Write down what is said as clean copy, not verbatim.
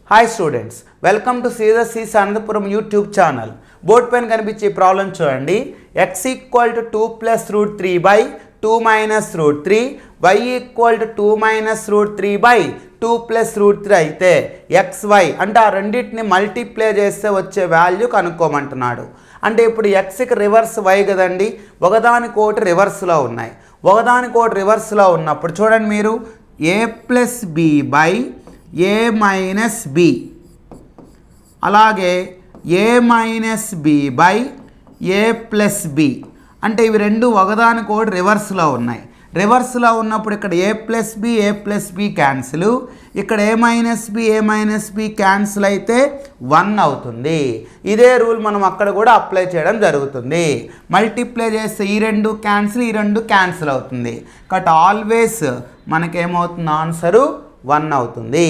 Hi students, welcome to సీజర్ సి Anantapuram YouTube channel. Board పైన కనిపించే ప్రాబ్లం చూడండి. x equal to 2 plus root 3 by 2 minus root 3, y equal to 2 minus root 3 by 2 plus root 3 అయితే xy అంటే ఆ రెండింటిని మల్టిప్లై చేస్తే వచ్చే వాల్యూ కనుక్కోమంటున్నాడు. అంటే ఇప్పుడు xకి రివర్స్ y కదండి, ఒకదానికోటి రివర్స్లో ఉన్నాయి. ఒకదానికోటి రివర్స్లో ఉన్నప్పుడు చూడండి మీరు a plus b by a minus b, అలాగే a minus b by a plus b అంటే ఇవి రెండు ఒకదానికోటి రివర్స్లో ఉన్నాయి. రివర్స్లో ఉన్నప్పుడు ఇక్కడ a ప్లస్ b క్యాన్సిల్, ఇక్కడ a మైనస్ b క్యాన్సిల్ అయితే 1 అవుతుంది. ఇదే రూల్ మనం అక్కడ కూడా అప్లై చేయడం జరుగుతుంది. మల్టిప్లై చేస్తే ఈ రెండు క్యాన్సిల్ అవుతుంది. కాబట్టి ఆల్వేస్ మనకేమవుతుంది, ఆన్సరు 1 అవుతుంది.